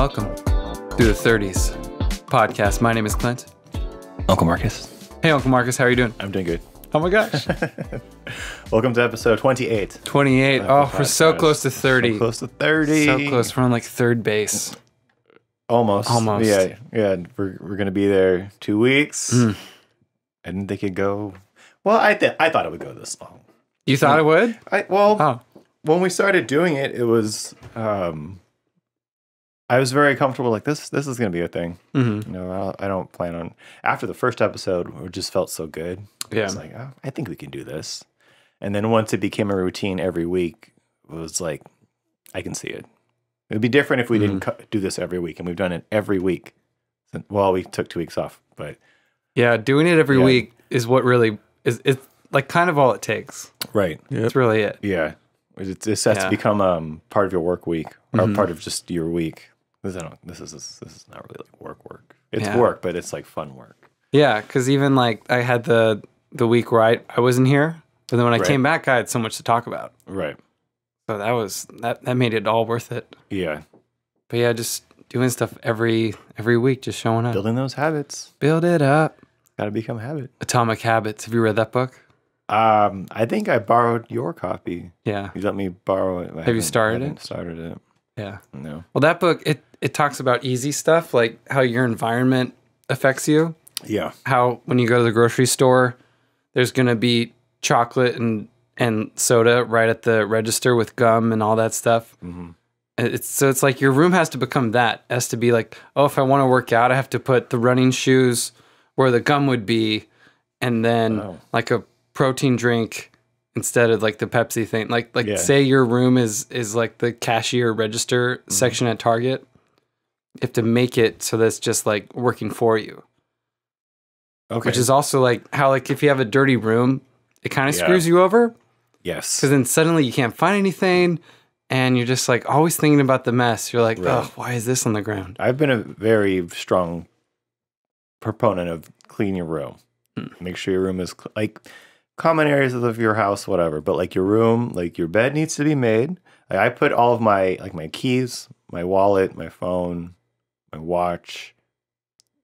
welcome to the 30s podcast. My name is Clint. Uncle Marcus. Hey, Uncle Marcus, how are you doing? I'm doing good. Oh my gosh. Welcome to episode 28. 28. Oh, we're so close to 30. So close to 30. So close. We're on like third base. Almost. Almost. Yeah. We're going to be there 2 weeks. I didn't think it'd go... Well, I thought it would go this long. You thought it would? When we started doing it, it was... I was very comfortable, like, this is going to be a thing. Mm-hmm. You know, I don't plan on... After the first episode, it just felt so good. Yeah. I was like, oh, I think we can do this. And then once it became a routine every week, it was like, I can see it. It would be different if we didn't do this every week, and we've done it every week. Well, we took 2 weeks off, but... Yeah, doing it every week is what really... It's like kind of all it takes. Right. That's really it. Yeah. It just has to become part of your work week, or part of just your week. This is not really like work. It's work, but it's like fun work. Yeah, because even like I had the week where I wasn't here, but then when I came back, I had so much to talk about. Right. So that made it all worth it. Yeah. But yeah, just doing stuff every week, just showing up. Building those habits. Build it up. Got to become habit. Atomic Habits. Have you read that book? I think I borrowed your copy. Yeah. You let me borrow it. Have you started it? Started it. Yeah. No. Well, that book, it talks about easy stuff, like how your environment affects you. Yeah. How when you go to the grocery store, there's going to be chocolate and soda right at the register with gum and all that stuff. Mm-hmm. It's like your room has to become that. It has to be like, oh, if I want to work out, I have to put the running shoes where the gum would be, and then like a protein drink instead of like the Pepsi thing. Like say your room is like the cashier register section at Target. You have to make it so that's just like working for you. Okay. Which is also like how like if you have a dirty room, it kind of screws you over. Yes. Because then suddenly you can't find anything and you're just like always thinking about the mess. You're like, oh, why is this on the ground? I've been a very strong proponent of clean your room. Make sure your room is like common areas of your house, whatever. But like your room, like your bed needs to be made. Like, I put all of my keys, my wallet, my phone, my watch,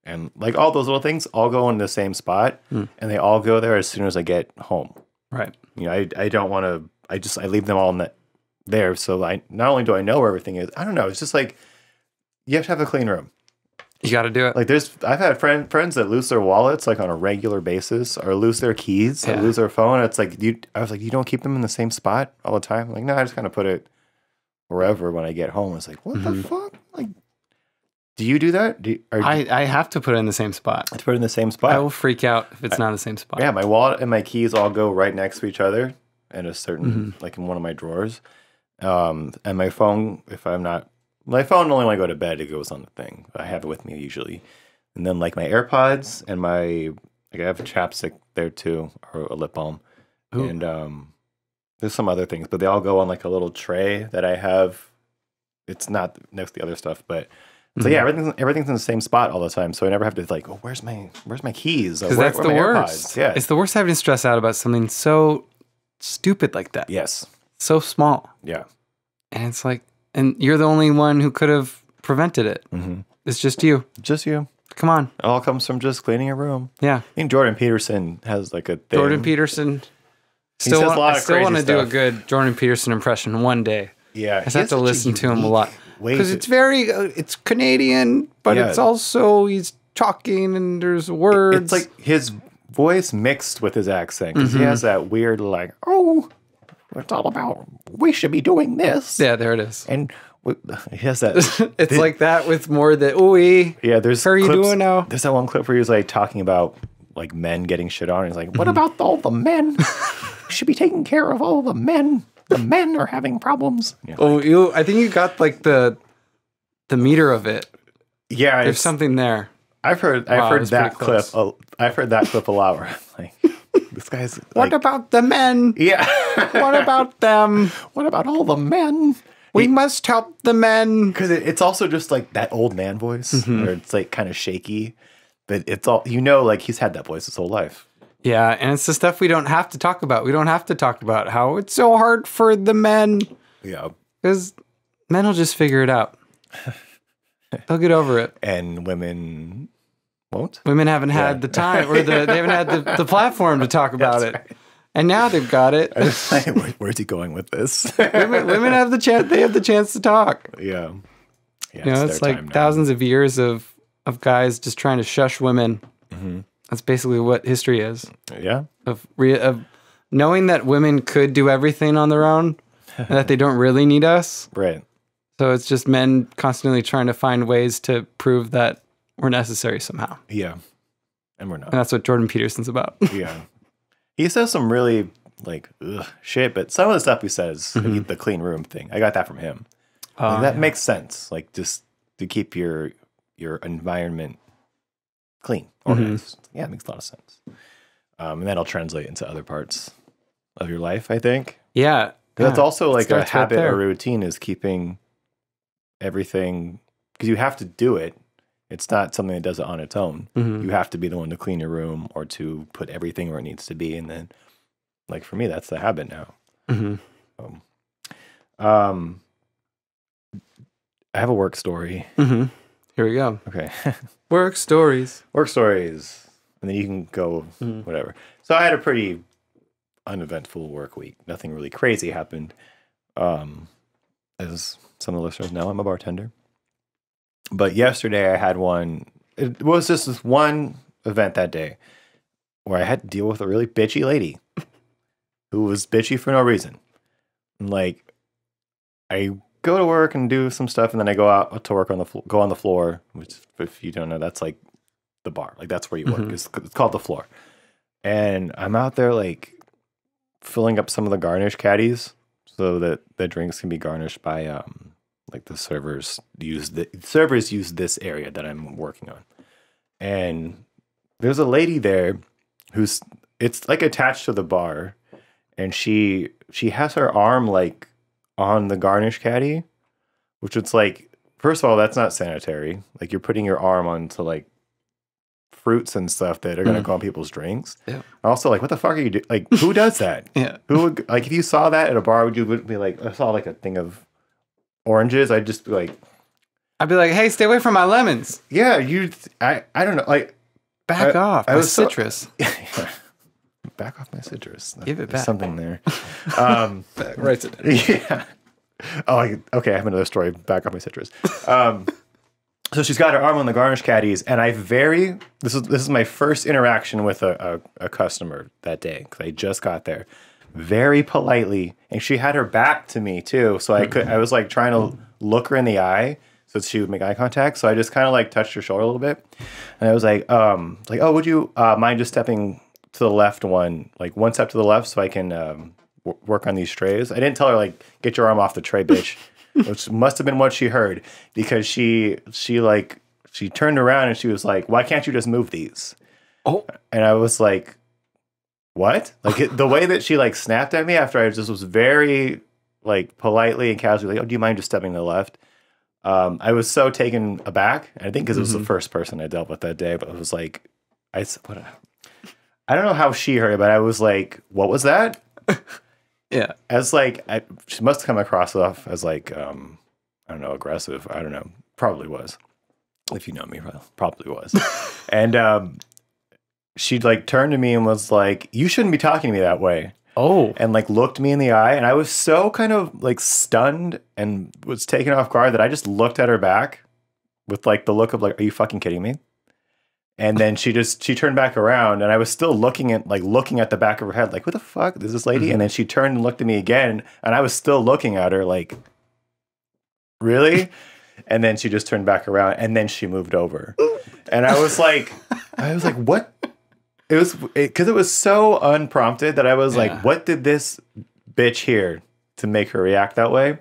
and like all those little things all go in the same spot, and they all go there as soon as I get home. Right. You know, I don't want to. I leave them all there. So I not only do I know where everything is. I don't know. It's just like you have to have a clean room. You got to do it. Like I've had friends that lose their wallets like on a regular basis, or lose their keys, or lose their phone. It's like I was like, you don't keep them in the same spot all the time. I'm like, no, I just kind of put it wherever when I get home. It's like, what the fuck? Like, do you do that? I have to put it in the same spot. To put it in the same spot. I will freak out if it's not in the same spot. Yeah, my wallet and my keys all go right next to each other in a certain like in one of my drawers. And my phone, if I'm not. My phone only when I go to bed, it goes on the thing. I have it with me usually. And then like my AirPods and I have a chapstick there too, or a lip balm. Ooh. And there's some other things, but they all go on like a little tray that I have. It's not next to the other stuff, but so yeah, everything's in the same spot all the time. So I never have to like, oh, where's my keys? Because that's the worst. AirPods? Yeah. It's the worst having to stress out about something so stupid like that. Yes. So small. Yeah. And it's like, and you're the only one who could have prevented it. It's just you. Just you. Come on. It all comes from just cleaning a room. Yeah. I think Jordan Peterson has like a thing. Jordan Peterson. I still want to do a good Jordan Peterson impression one day. Yeah. I just have to listen to him a lot. Because it's very, it's Canadian, but it's also, he's talking and there's words. It's like his voice mixed with his accent. Because he has that weird like, oh, it's all about, we should be doing this. Yeah, there it is. And he has that. It's like that with more the ooey. Yeah, there's how are you doing now? There's that one clip where he was like talking about like men getting shit on. He's like, what about all the men? We should be taking care of all the men. The men are having problems. I think you got like the meter of it. Yeah, there's something there. I've heard that clip. I've heard that clip a lot. Where I'm like, this guy's. What about the men? Yeah. What about them? What about all the men? We must help the men. Because it's also just like that old man voice, where it's like kind of shaky, but it's all like he's had that voice his whole life. Yeah, and it's the stuff we don't have to talk about. We don't have to talk about how it's so hard for the men. Yeah. Because men will just figure it out. They'll get over it. And women won't. Women haven't had the time, or they haven't had the platform to talk about it. Right. And now they've got it. Where's he going with this? women have the chance. They have the chance to talk. Yeah. It's like thousands of years of guys just trying to shush women. Mm-hmm. That's basically what history is. Yeah. Of knowing that women could do everything on their own, and that they don't really need us. Right. So it's just men constantly trying to find ways to prove that we're necessary somehow. Yeah. And we're not. And that's what Jordan Peterson's about. Yeah. He says some really shit, but some of the stuff he says, like the clean room thing, I got that from him. That makes sense. Like just to keep your environment clean, organized. Yeah, it makes a lot of sense. And that'll translate into other parts of your life, I think. Yeah. That's also like a habit or routine is keeping everything, because you have to do it. It's not something that does it on its own. You have to be the one to clean your room or to put everything where it needs to be. And then, like for me, that's the habit now. I have a work story. Here we go. Okay. Work stories. Work stories. And then you can go whatever. So I had a pretty uneventful work week. Nothing really crazy happened. As some of the listeners know, I'm a bartender. But yesterday I had one. It was just this one event that day where I had to deal with a really bitchy lady who was bitchy for no reason. And like, I go to work and do some stuff, and then I go out to work on the floor, which, if you don't know, that's like the bar. Like that's where you work. It's called the floor. And I'm out there like filling up some of the garnish caddies so that the drinks can be garnished by like the servers use this area that I'm working on. And there's a lady there it's like attached to the bar, and she has her arm like on the garnish caddy, which it's like, first of all, that's not sanitary. Like you're putting your arm onto like fruits and stuff that are going to go on people's drinks. Yeah. Also, like, what the fuck are you doing? Like, who does that? Yeah. Who would, like, if you saw that at a bar, would you be like, I saw like a thing of oranges, I'd just be like, hey, stay away from my lemons. Yeah, I don't know, like, back off my citrus. Back off my citrus. Give it back. Something there. Writes it. Yeah. Oh, okay. I have another story. Back off my citrus. So she's got her arm on the garnish caddies, and this is my first interaction with a customer that day, because I just got there. Very politely, and she had her back to me too, so I was like trying to look her in the eye so she would make eye contact. So I just kind of like touched her shoulder a little bit, and I was like, oh, would you mind just stepping to the left one step to the left so I can work on these trays? I didn't tell her like, get your arm off the tray, bitch. Which must have been what she heard, because she turned around and she was like, why can't you just move these? Oh. And I was like, what? Like the way that she like snapped at me after I just was very like politely and casually like, oh, do you mind just stepping to the left? I was so taken aback. I think because it was the first person I dealt with that day, but it was like, I don't know how she heard it, but I was like, what was that? Yeah. As like, she must have come across as like, I don't know, aggressive. I don't know. Probably was. If you know me, probably was. And she like turned to me and was like, you shouldn't be talking to me that way. Oh. And like looked me in the eye. And I was so kind of like stunned and was taken off guard that I just looked at her back with like the look of like, are you fucking kidding me? And then she turned back around, and I was still looking at the back of her head, like, what the fuck is this lady? And then she turned and looked at me again, and I was still looking at her like, really? And then she just turned back around, and then she moved over. And I was like, what? It was because it was so unprompted that I was like, what did this bitch hear to make her react that way?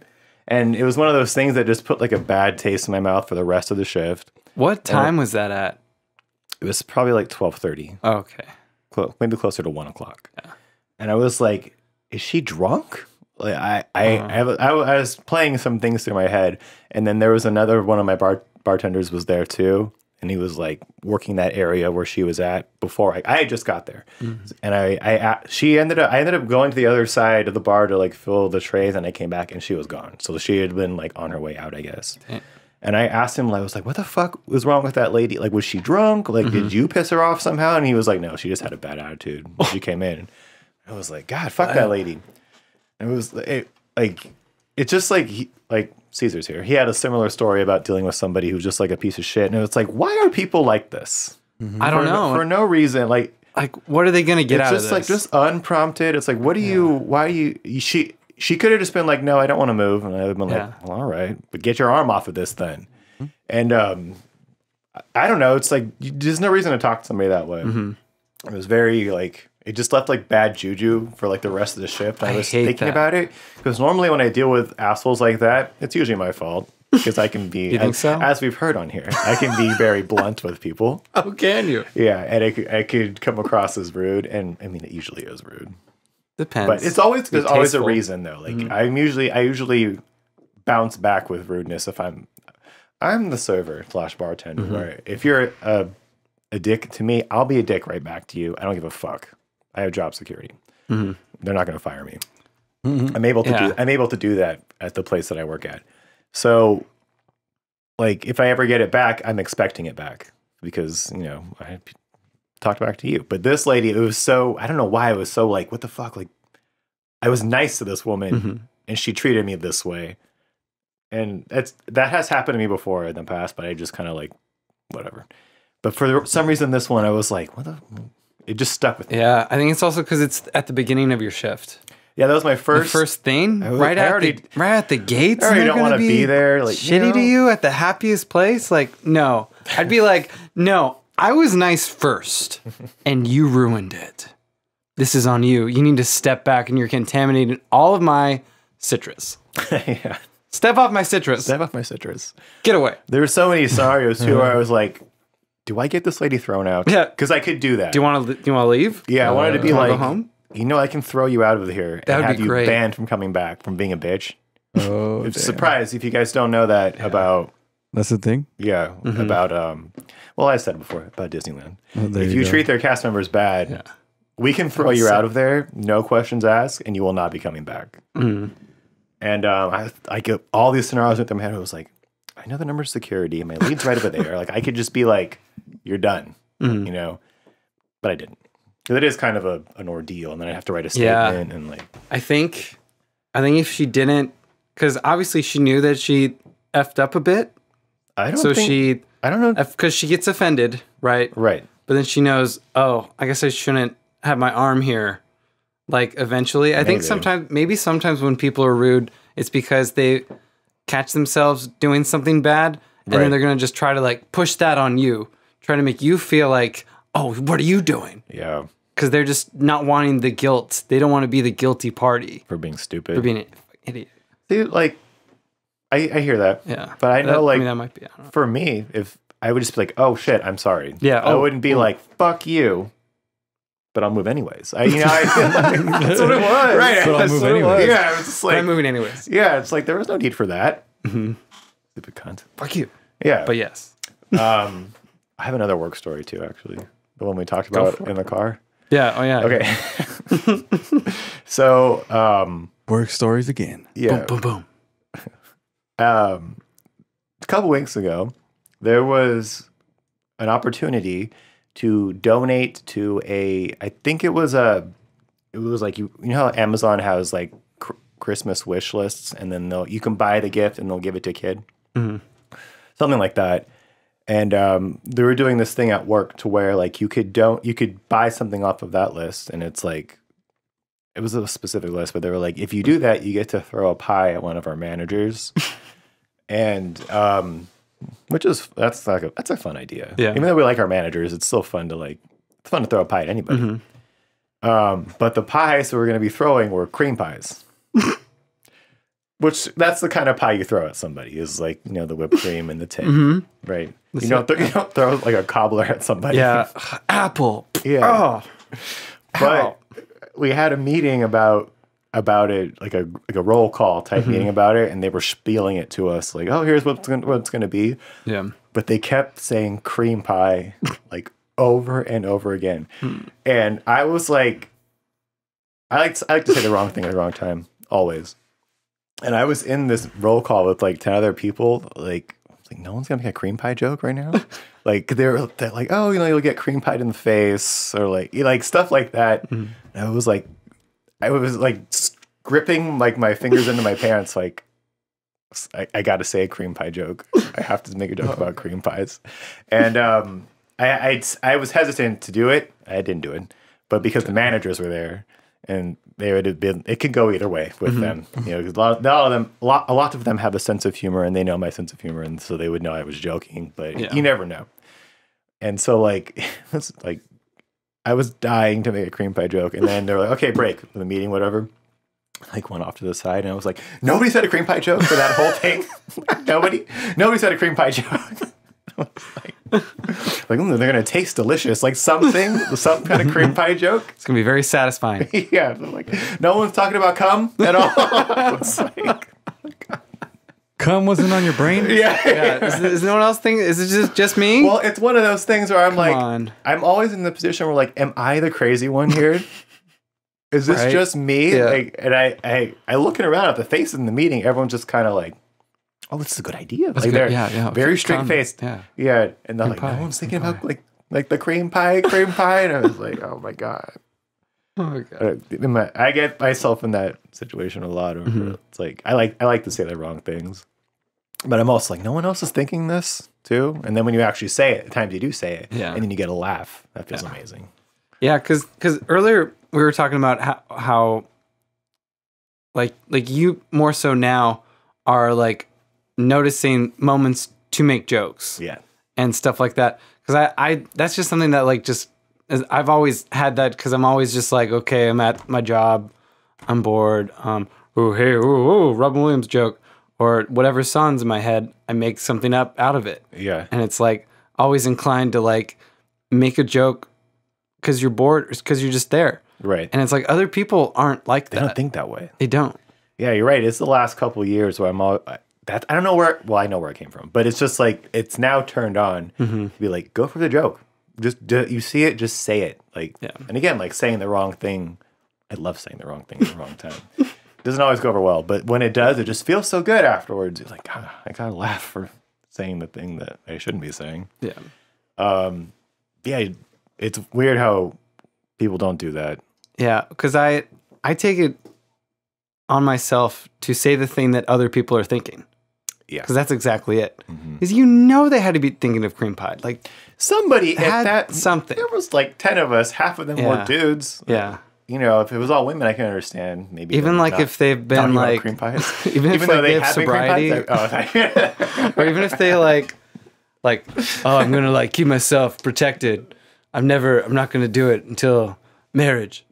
And it was one of those things that just put like a bad taste in my mouth for the rest of the shift. What time was that at? It was probably like 12:30. Oh, okay. Maybe closer to 1 o'clock. Yeah. And I was like, is she drunk? Like I was playing some things through my head, and then there was another one of my bartenders was there too, and he was like working that area where she was at before I had just got there. And I ended up going to the other side of the bar to like fill the trays, and I came back and she was gone. So she had been like on her way out, I guess. And I asked him, I was like, what the fuck was wrong with that lady? Like, was she drunk? Like, did you piss her off somehow? And he was like, no, she just had a bad attitude when she came in. I was like, God, fuck that lady. And it's just like Caesar's here. He had a similar story about dealing with somebody who's just like a piece of shit. And it's like, why are people like this? I don't know. For no reason. Like, what are they going to get out of this? It's just unprompted. It's like, why do you, she could have just been like, no, I don't want to move. And I would have been like, well, all right, but get your arm off of this then. And I don't know. It's like, there's no reason to talk to somebody that way. It was very like, it just left like bad juju for like the rest of the shift. I was thinking about it because normally when I deal with assholes like that, it's usually my fault because I can be, as we've heard on here, I can be very blunt with people. Oh, can you? Yeah, and I could come across as rude, and I mean it usually is rude. Depends. But there's always a reason though. Like I usually bounce back with rudeness if I'm the server / bartender. Where if you're a dick to me, I'll be a dick right back to you. I don't give a fuck. I have job security. They're not going to fire me. I'm able to do that at the place that I work at. So, like, if I ever get it back, I'm expecting it back because I talked back to you. But this lady, it was so I don't know why it was so like what the fuck. Like, I was nice to this woman, and she treated me this way, and that has happened to me before in the past. But I just kind of like whatever. But for some reason, this one I was like, what the. It just stuck with me. Yeah, I think it's also because it's at the beginning of your shift. Yeah, that was my first thing. Right at the gates. I already don't want to be there. Like shitty to you at the happiest place. Like no, I'd be like, no, I was nice first, and you ruined it. This is on you. You need to step back, and you're contaminating all of my citrus. Yeah, step off my citrus. Step off my citrus. Get away. There were so many scenarios too where I was like. Do I get this lady thrown out? Yeah, because I could do that. Do you want to leave? Yeah, I wanted to be like, go home? I can throw you out of here and have you great. banned from coming back from being a bitch. Oh, surprise if you guys don't know that about. That's the thing. Yeah, about well, I said it before about Disneyland. If you treat their cast members bad, we can throw you out of there, no questions asked, and you will not be coming back. And I get all these scenarios with them head. I was like. I know the number of security, and my lead's right over there. Like I could just be like, "You're done," but I didn't. Because it is kind of an ordeal, and then I have to write a statement and like. I think if she didn't, because obviously she knew that she effed up a bit. I don't know because she gets offended, right? Right. But then she knows, oh, I guess I shouldn't have my arm here. Like eventually, I think sometimes when people are rude, it's because they. Catch themselves doing something bad, and then they're gonna just try to like push that on you, try to make you feel like, oh, what are you doing? Yeah, because they're just not wanting the guilt. They don't want to be the guilty party for being stupid, for being an idiot. See, like, I hear that. Yeah, but I know like that might be. I don't know. For me, if I would just be like, oh shit, I'm sorry. Yeah, I wouldn't be like fuck you. But I'll move anyways. That's what it was. Right. But I'll move anyways. Yeah, it's just like I'm moving anyways. Yeah, it's like there was no need for that. Stupid cunt. Fuck you. Yeah. But yes. I have another work story too, actually. The one we talked about in the car. Yeah. Oh yeah. Okay. So work stories again. Yeah. Boom boom boom. A couple weeks ago, there was an opportunity to donate to I think it was like you know how Amazon has like Christmas wish lists, and then you can buy the gift and they'll give it to a kid, something like that. And they were doing this thing at work to where like you could buy something off of that list, and it's like it was a specific list, but they were like, if you do that, you get to throw a pie at one of our managers, and that's a fun idea. Yeah. Even though we like our managers, it's still fun to throw a pie at anybody. But the pies we were going to be throwing were cream pies. Which that's the kind of pie you throw at somebody is like, the whipped cream and the tin, right? You don't throw like a cobbler at somebody. Yeah. Apple. Yeah. Oh. But we had a meeting about it, like a roll call type meeting about it, and they were spieling it to us like, oh, here's what's going to be. Yeah. But they kept saying cream pie like over and over again. And I was like, I like to say the wrong thing at the wrong time, always. And I was in this roll call with like 10 other people, like like, no one's gonna make a cream pie joke right now. Like they're like, oh, you'll get cream pied in the face, or like stuff like that. And I was like gripping like my fingers into my pants, like I got to say a cream pie joke. I have to make a joke about cream pies, and I was hesitant to do it. I didn't do it, but because the managers were there. And they would have been. It could go either way with them, 'cause a lot of them have a sense of humor, and they know my sense of humor, and so they would know I was joking. But you never know. And so, like, it's like I was dying to make a cream pie joke, and then they were like, "Okay, break for the meeting, whatever." Like went off to the side, and I was like, "Nobody said a cream pie joke for that whole thing. Nobody said a cream pie joke." Like they're gonna taste delicious, like some kind of cream pie joke. It's gonna be very satisfying. Yeah, like no one's talking about cum at all. It's like, Cum wasn't on your brain? Yeah. Is no one else thinking? Is it just me? well, it's one of those things where I'm Come on. I'm always in the position where like, am I the crazy one here? Is this Right? just me? Yeah. Like, and I looking around at the faces in the meeting, everyone's just kind of like, oh, this is a good idea. Like good. they're Yeah. very straight faced. Yeah. And they're like, pie, no one's thinking cream about like the cream pie, and I was like, oh my god. Oh my god. I get myself in that situation a lot. It's like I like to say the wrong things, but I'm also like, no one else is thinking this too. And then when you actually say it, at times you do say it, and then you get a laugh. That feels amazing. Yeah, because earlier we were talking about how like you more so now are like noticing moments to make jokes, and stuff like that. Because I that's just something that like just I've always had that, because I'm always just like, okay, I'm at my job, I'm bored, oh hey, oh Robin Williams joke or whatever song's in my head, I make something up out of it. Yeah, and it's like always inclined to like make a joke because you're bored, because you're just there, right? And it's like other people aren't like that. They don't think that way. They don't. Yeah, you're right. It's the last couple of years where I'm all that I don't know where. Well, I know where it came from, but it's just like it's now turned on to be like, go for the joke. Just you see it, just say it. Like, and again, like saying the wrong thing. I love saying the wrong thing at the wrong time. It doesn't always go over well, but when it does, it just feels so good afterwards. It's like, I gotta laugh for saying the thing that I shouldn't be saying. Yeah, it's weird how people don't do that. Yeah, because I take it on myself to say the thing that other people are thinking. Yeah, because that's exactly it. Because they had to be thinking of cream pie. Like somebody had at that something. There was like 10 of us. Half of them were dudes. Yeah. You know, if it was all women, I can understand. Maybe even like if they've been like cream pies, even if like they have sobriety, or even if they like, oh, I'm gonna like keep myself protected. I'm not gonna do it until marriage.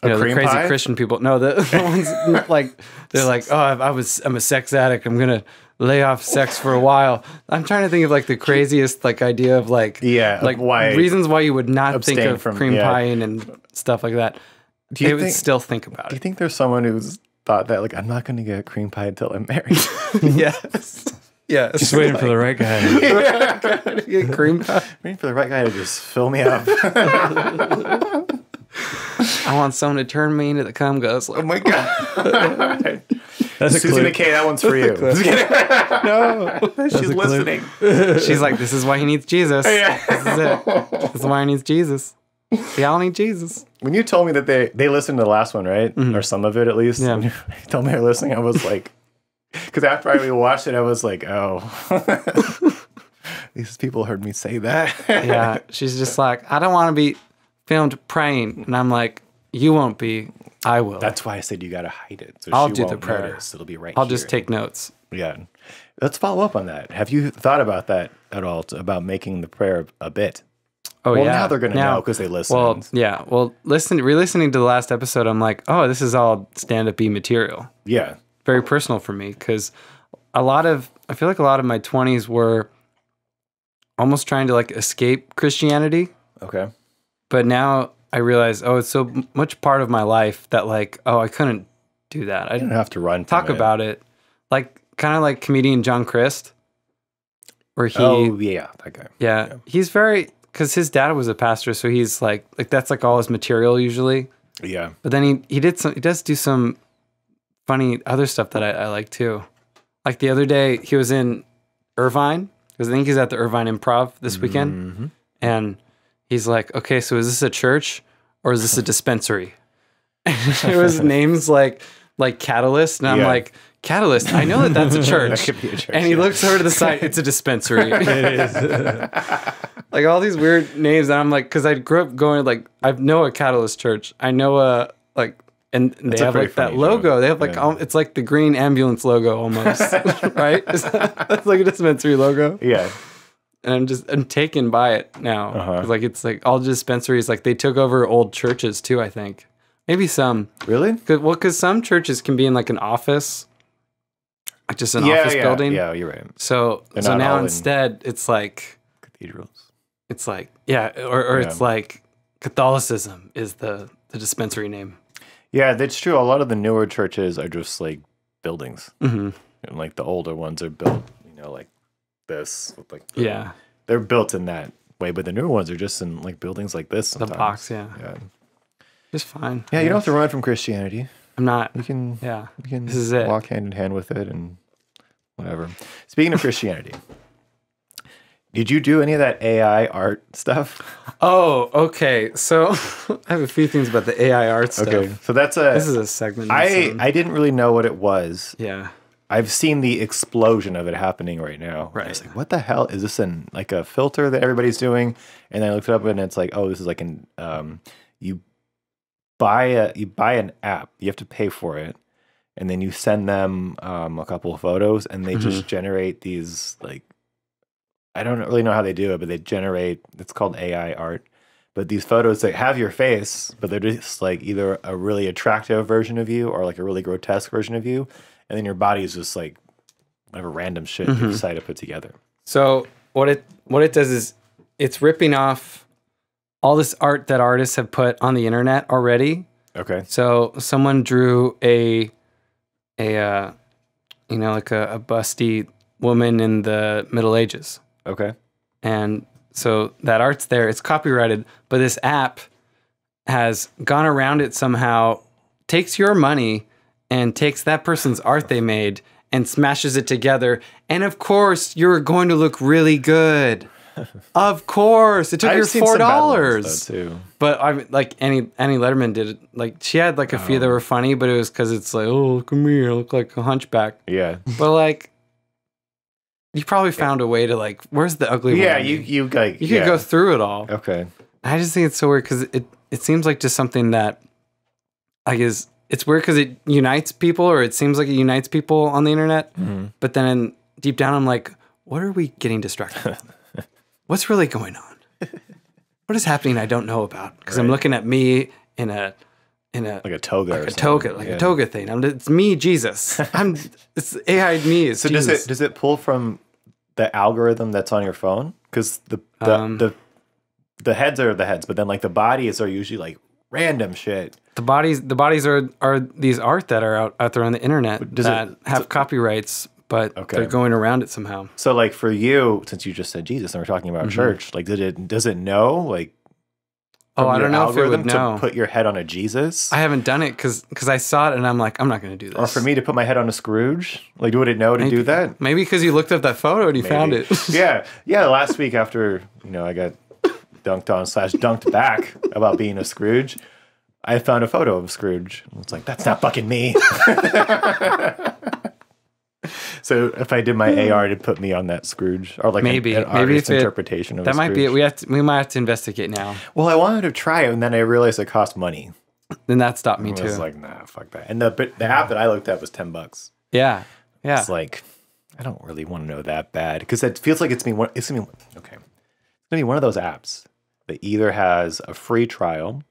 You know, the crazy pie? Christian people. No, the ones like they're like, oh, I'm a sex addict. I'm gonna lay off sex for a while. I'm trying to think of like the craziest like idea of like reasons why you would not think of cream pieing and stuff like that. They would still think about it. Do you think there's someone who's thought that like I'm not going to get cream pie until I'm married? Yes. Yeah, just waiting for the right guy. Get cream pie. Waiting for the right guy to just fill me up. I want someone to turn me into the cum guzzler. Oh my god. That's Susie McKay, that one's for you. No, she's listening. She's like, this is why he needs Jesus. This is it. This is why he needs Jesus. We all need Jesus. When you told me that they listened to the last one, right? Or some of it at least. Yeah. When you told me they were listening, I was like, because after I watched it, I was like, oh, these people heard me say that. Yeah. She's just like, I don't want to be filmed praying. And I'm like, you won't be. I will. That's why I said you got to hide it. So I'll she do won't the prayer. notice. It'll be right I'll here. just take notes. Yeah. Let's follow up on that. Have you thought about that at all, about making the prayer a bit? Oh, well, yeah. now they're going to know because they listen. Well, yeah. Well, re-listening to the last episode, I'm like, oh, this is all stand-up-y material. Yeah. Very personal for me, because I feel like a lot of my 20s were almost trying to like escape Christianity. Okay. But now I realize, oh, it's so much part of my life that like, oh, I couldn't do that. I didn't have to run. Talk about it. Like, kind of like comedian John Crist, where he... Oh, yeah, that guy. Yeah. He's very... Because his dad was a pastor, so he's like that's like all his material usually. Yeah. But then he does do some funny other stuff that I like too. Like the other day, he was in Irvine, because I think he's at the Irvine Improv this weekend, and he's like, "Okay, so is this a church or is this a dispensary?" It was names like Catalyst, and I'm like, Catalyst, I know that's a church. That could be a church. And he looks over to the side, it's a dispensary. It is. Like all these weird names, and I'm like, because I grew up going like, I know a Catalyst church. I know and they have like that logo. Joke. They have like, it's like the green ambulance logo almost, right? That's like a dispensary logo. Yeah. And I'm taken by it now. Like it's like all dispensaries, like they took over old churches too, I think. Maybe some. Really? Because some churches can be in like an office, like just an office building. Yeah, you're right. So now instead it's like cathedrals. It's like or it's like Catholicism is the dispensary name. Yeah, that's true. A lot of the newer churches are just like buildings, and like the older ones are built, like this. With like they're built in that way, but the newer ones are just in like buildings like this. Sometimes. The box, yeah. Just fine. Yeah, you don't have to run from Christianity. I'm not. You can. Yeah. You can. This is it. Walk hand in hand with it and whatever. Speaking of Christianity, did you do any of that AI art stuff? Oh, okay. So I have a few things about the AI art stuff. Okay, so this is a segment. I didn't really know what it was. Yeah. I've seen the explosion of it happening right now. Right. I was like, what the hell is this like a filter that everybody's doing? And then I looked it up and it's like, oh, this is like you buy an app, you have to pay for it, and then you send them a couple of photos, and they just generate these like, I don't really know how they do it, but they generate, it's called AI art, but these photos that have your face, but they're just like either a really attractive version of you or like a really grotesque version of you, and then your body is just like whatever random shit you decide to put together. So what it does is it's ripping off all this art that artists have put on the internet already. Okay. So someone drew a busty woman in the Middle Ages. Okay. And so that art's there, it's copyrighted, but this app has gone around it somehow, takes your money and takes that person's art they made and smashes it together. And of course, you're going to look really good. Of course, it took her $4 too. But I mean, like Annie Letterman did it. Like she had like a few that were funny, but it was because it's like, oh, look at me, I look like a hunchback. Yeah. But like, you probably found a way to like, where's the ugly one? Yeah, you could go through it all. Okay. I just think it's so weird because it seems like just something that I guess it's weird because it unites people, or it seems like it unites people on the internet. But then deep down, I'm like, what are we getting distracted with? What's really going on? What is happening I don't know about? Because I'm looking at me in a like a toga, like a toga thing. It's me, Jesus. It's AI me. It's so Jesus. Does it pull from the algorithm that's on your phone? Because the heads are the heads, but then like the bodies are usually like random shit. The bodies are these art that are out there on the internet that have copyrights. But they're going around it somehow. So, like for you, since you just said Jesus and we're talking about church, like does it know like? Oh, I don't know if it would know. To put your head on a Jesus. I haven't done it because I saw it and I'm like, I'm not going to do this. Or for me to put my head on a Scrooge, like would it know to do that? Maybe because you looked up that photo and you found it. yeah. Last week after I got dunked on / dunked back about being a Scrooge, I found a photo of Scrooge. It's like that's not fucking me. So if I did my AR, it'd put me on that Scrooge, or like maybe an artist's interpretation of that. Might Scrooge. Be it. We might have to investigate now. Well, I wanted to try it, and then I realized it cost money. Then that stopped me too. I was like, nah, fuck that. And the app that I looked at was $10. Yeah. It's like I don't really want to know that bad because it feels like it's gonna be one of those apps that either has a free trial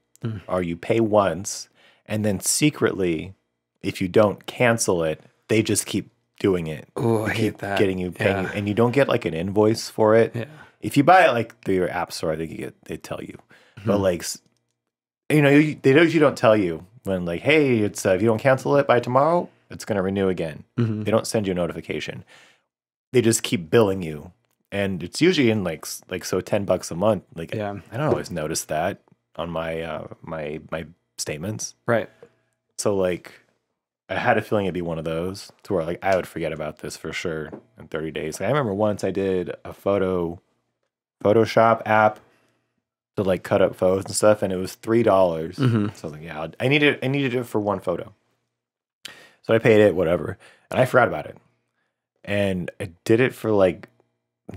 or you pay once, and then secretly, if you don't cancel it, they just keep doing it. Oh, I hate that. Getting you paying you, and you don't get like an invoice for it. Yeah. If you buy it like through your app store, I think they tell you. But like, they usually don't tell you when like, hey, it's if you don't cancel it by tomorrow, it's going to renew again. They don't send you a notification. They just keep billing you, and it's usually in like so $10 a month. Like, I don't always notice that on my my statements. Right. So like, I had a feeling it'd be one of those to where like I would forget about this for sure in 30 days. Like, I remember once I did a Photoshop app to like cut up photos and stuff, and it was $3. So I was like, yeah, I needed it for one photo. So I paid it, whatever, and I forgot about it. And I did it for like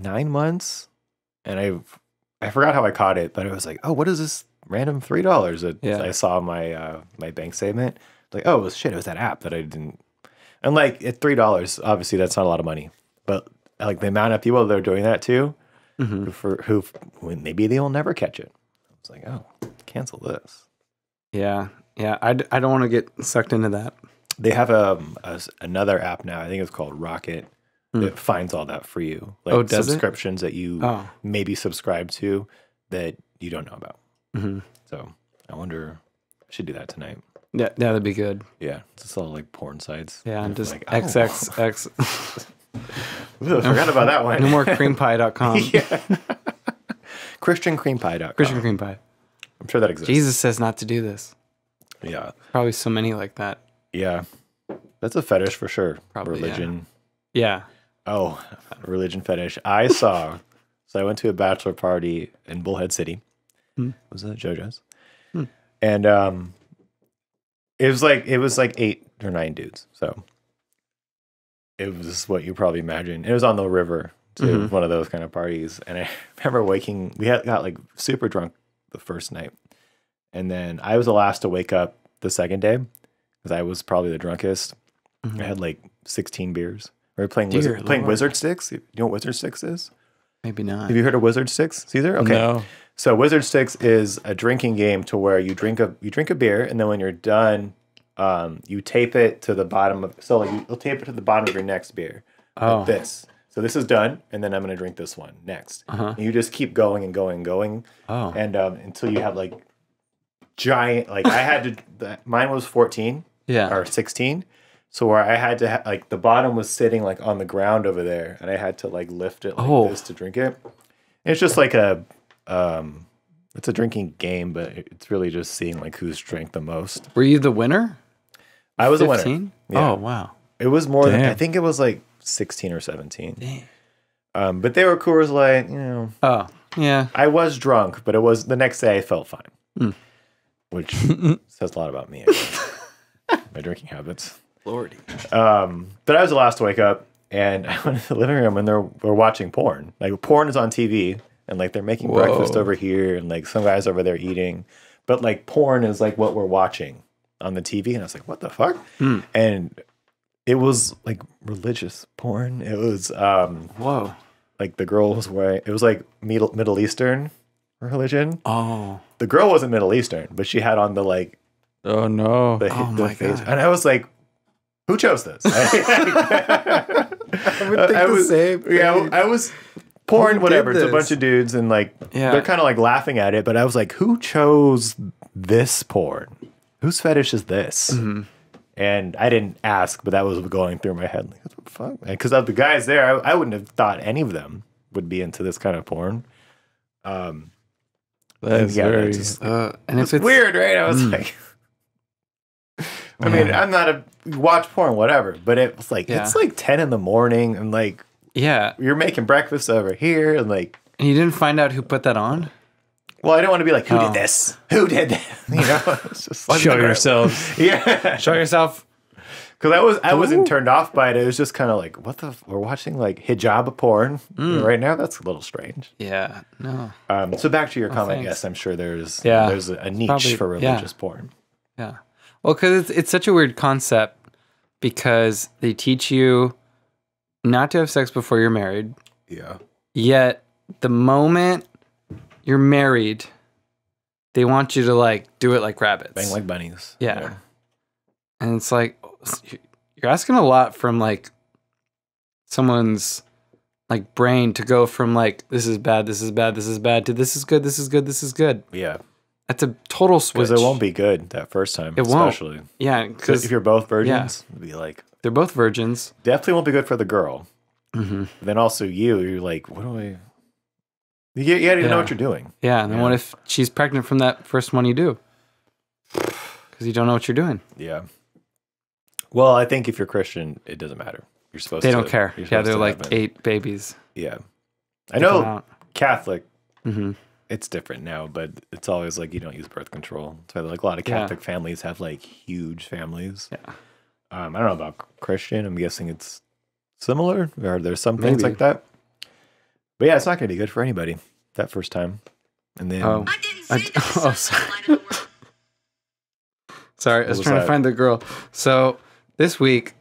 9 months, and I forgot how I caught it, but it was like, oh, what is this random $3 that I saw my my bank statement? Like, oh, shit, it was that app that I didn't. And like at $3, obviously that's not a lot of money, but like the amount of people that are doing that too, who maybe they will never catch it. It's like, oh, cancel this. Yeah, I don't want to get sucked into that. They have another app now. I think it's called Rocket. That finds all that for you, like subscriptions that you maybe subscribe to that you don't know about. So I wonder, I should do that tonight. Yeah, that'd be good. Yeah, it's just all like porn sites. Yeah, and just like, XXX. Ooh, I forgot about that one. No more creampie.com. ChristianCreamPie.com. Christian cream pie. I'm sure that exists. Jesus says not to do this. Yeah. Probably so many like that. Yeah. That's a fetish for sure. Probably, religion. Yeah. Oh, religion fetish. So I went to a bachelor party in Bullhead City. Was it JoJo's? And it was like 8 or 9 dudes. So it was what you probably imagine. It was on the river too, one of those kind of parties. And I remember we got like super drunk the first night. And then I was the last to wake up the second day because I was probably the drunkest. I had like 16 beers. We were playing Wizard Sticks. You know what Wizard Sticks is? Maybe not. Have you heard of Wizard Sticks, Caesar? Okay. No. So Wizard Sticks is a drinking game to where you drink a beer, and then when you're done, you tape it to the bottom of you'll tape it to the bottom of your next beer. Like this. So this is done, and then I'm gonna drink this one next. And you just keep going and going and going. And until you have like giant, like I had to. Mine was 14. Or 16. So where I had to like the bottom was sitting like on the ground over there, and I had to like lift it like this to drink it. And it's just like it's a drinking game, but it's really just seeing like who's drank the most. Were you the winner? I was 15? The winner. Yeah. Oh wow! It was more than I think it was like 16 or 17. Damn. But they were Coors Light, you know. Oh yeah. I was drunk, but it was the next day I felt fine, which says a lot about me. I guess. My drinking habits. Lordy. But I was the last to wake up, and I went to the living room, and we're watching porn. Like porn is on TV, and like they're making breakfast over here, and like some guys over there eating. But like porn is like what we're watching on the TV, and I was like, what the fuck? And it was like religious porn. It was like the girl was wearing. It was like Middle Eastern religion. Oh, the girl wasn't Middle Eastern, but she had on the like. Oh no! The face. And I was like, "Who chose this?" I would think the same thing. Yeah, I was porn. Whatever. It's a bunch of dudes, and like they're kind of like laughing at it. But I was like, "Who chose this porn? Whose fetish is this?" And I didn't ask, but that was going through my head. Like, what the fuck? Because of the guys there, I wouldn't have thought any of them would be into this kind of porn. That's very. And it's weird, right? I was like. I mean, I'm not a watch porn, whatever, but it was like it's like 10 in the morning, and like you're making breakfast over here, and like and you didn't find out who put that on. Well, I don't want to be like, who did this? Who did that? You know, it's just like, show yourself. Show yourself. Because I wasn't turned off by it. It was just kind of like, what the? We're watching like hijab porn right now. That's a little strange. Yeah. No. So back to your comment. Yes, I'm sure there's a niche for religious porn. Yeah. Well, because it's such a weird concept because they teach you not to have sex before you're married. Yeah. Yet the moment you're married, they want you to like do it like rabbits. Bang like bunnies. Yeah. And it's like, you're asking a lot from like someone's like brain to go from like, this is bad, this is bad, this is bad to this is good, this is good, this is good. Yeah. That's a total switch. Because it won't be good that first time. It won't. Especially. Yeah. Because if you're both virgins, it'd be like. They're both virgins. Definitely won't be good for the girl. Then also you're like, what do I. You gotta know what you're doing. Yeah. And then what if she's pregnant from that first one you do? Because you don't know what you're doing. Yeah. Well, I think if you're Christian, it doesn't matter. You're supposed to. They don't care. You're Yeah, supposed they're to like have it. 8 babies. Yeah. I Pick 'em know out. Catholic, Mm-hmm. it's different now, but it's always like you don't use birth control. So like a lot of Yeah. Catholic families have like huge families. Yeah. I don't know about Christian. I'm guessing it's similar, or there's some things Maybe. like that. But yeah, it's not going to be good for anybody that first time. And then Oh. I didn't say that. Oh, sorry. Sorry, I was was trying that? to find the girl. So this week,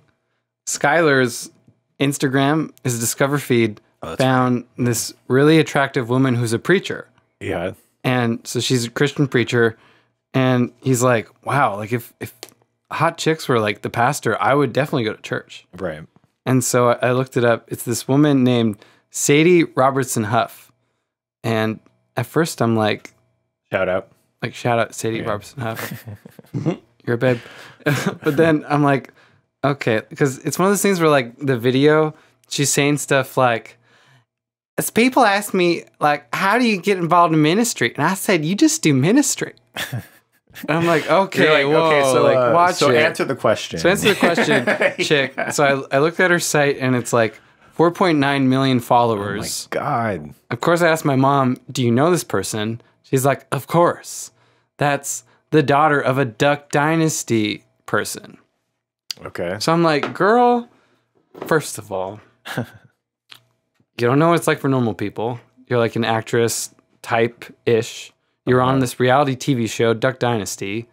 Skylar's Instagram, his Discover feed, Oh, that's found this really attractive woman who's a preacher. yeah, And so she's a Christian preacher. And he's like, wow, like if hot chicks were like the pastor, I would definitely go to church. right. And so I looked it up. It's this woman named Sadie Robertson Huff. And at first I'm like Shout out. shout out Sadie Robertson Huff. You're a babe. But then I'm like, okay, because it's one of those things where like the video, she's saying stuff like, as people ask me, like, how do you get involved in ministry? And I said, you just do ministry. And I'm like, okay, You're like, whoa, like, watch so it. answer the question. So answer the question, chick. So I looked at her site and it's like 4.9 million followers. God. Of course, I asked my mom, do you know this person? She's like, of course. That's the daughter of a Duck Dynasty person. Okay. So I'm like, girl, first of all, you don't know what it's like for normal people. You're like an actress type-ish. You're on this reality TV show, Duck Dynasty.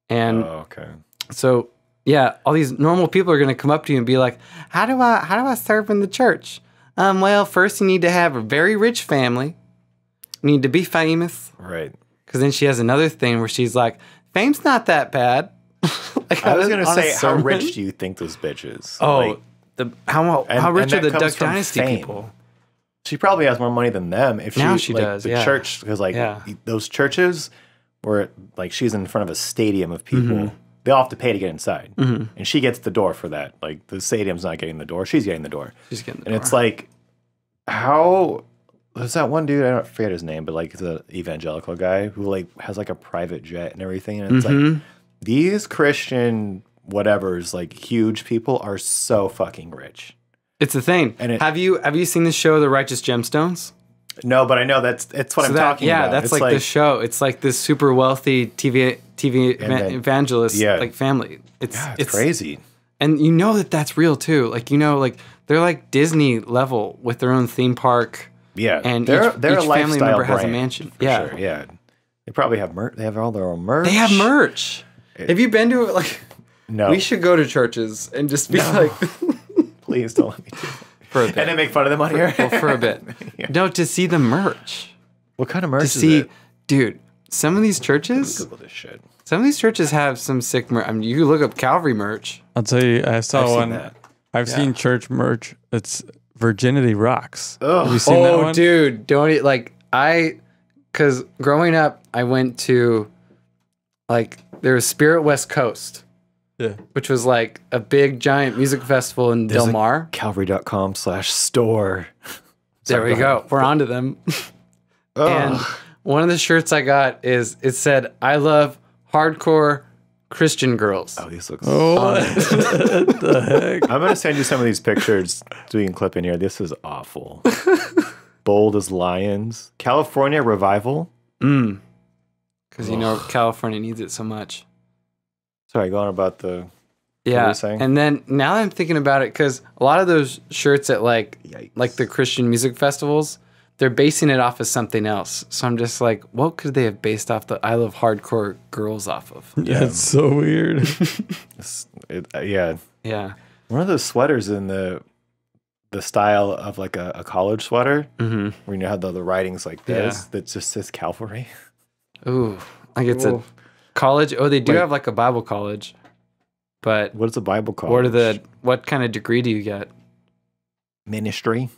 And Oh, okay. so, yeah, all these normal people are going to come up to you and be like, how do I serve in the church? Well, first you need to have a very rich family. You need to be famous. Right. Because then she has another thing where she's like, fame's not that bad. Like, I was gonna on a say, how sermon. rich do you think those bitches? Oh, Like, how and rich are that the comes Duck from Dynasty fame. people? she probably has more money than them. If Now she like, does, the yeah. church, because like Yeah. those churches where like she's in front of a stadium of people, they all have to pay to get inside, and she gets the door for that. Like the stadium's not getting the door; she's getting the door. She's getting the And door. it's like, how there's that one dude, I don't forget his name, but like the evangelical guy who like has like a private jet and everything. And it's like these Christian whatevers, like huge people are so fucking rich. It's the thing. And it- have you seen the show The Righteous Gemstones? No, but I know it's what I'm talking about. That's It's like the show. It's like this super wealthy TV then- evangelist yeah. like family. It's crazy. And you know that's real too. Like like they're like Disney level with their own theme park. Yeah, And they're each a family lifestyle member has a brand, mansion. for Yeah. sure, yeah. They probably have merch. They have all their own merch. They have merch. Have you been to it? Like No, we should go to churches and just be like please don't let me do that. for a bit. And then make fun of them on here. Well, for a bit. No, to see the merch. What kind of merch To is see, it? dude, some of these churches, Google this shit. some of these churches have some sick merch. I mean, you look up Calvary merch. I'll tell you, I saw I've seen one. that. I've seen church merch. It's Virginity Rocks. Ugh. Have you seen that one? Oh, dude, don't eat like because growing up, I went to like there was Spirit West Coast, Yeah. which was like a big giant music festival in Del Mar. Calvary.com/store. There we go. We're onto them. And one of the shirts I got it said, "I love hardcore Christian girls." Oh, these look. Oh, what the heck? I'm gonna send you some of these pictures so you can clip in here. This is awful. Bold as lions. California revival. Because California needs it so much. Sorry, going about the. Yeah, you saying? and then now that I'm thinking about it, because a lot of those shirts at like Yikes. the Christian music festivals, they're basing it off of something else. So I'm just like, what could they have based off the "I love hardcore girls" off of? That's so weird. Yeah. Yeah, One of those sweaters in the style of like a college sweater, where you know how the writing's like this, that just says Calvary. ooh, like it's a college. Oh, they do Like- have like a Bible college, but What is a Bible college? what kind of degree do you get? Ministry?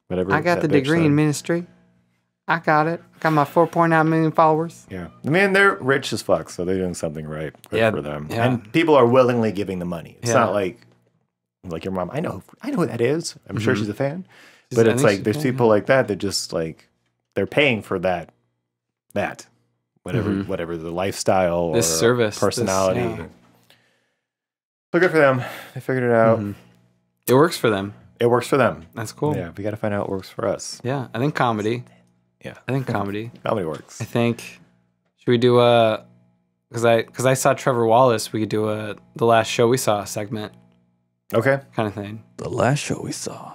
Whatever. I got that the bitch degree said. in ministry. I got it. Got my 4.9 million followers. Yeah. I mean, they're rich as fuck, so they're doing something right. Good Yeah, for them. yeah. And people are willingly giving the money. It's Yeah. not like your mom. I know who that is. I'm sure she's a fan. She's- But I it's think like she's there's a fan, people like that just like they're paying for that whatever the lifestyle or This service, this- personality. yeah. So good for them. They figured it out. It works for them. It works for them. That's cool. Yeah, we got to find out what works for us. Yeah, I think comedy. Yeah. I think comedy. Comedy works. I think, should we do a, because I saw Trevor Wallace, we could do a The Last Show We Saw segment Okay. kind of thing. The last show we saw.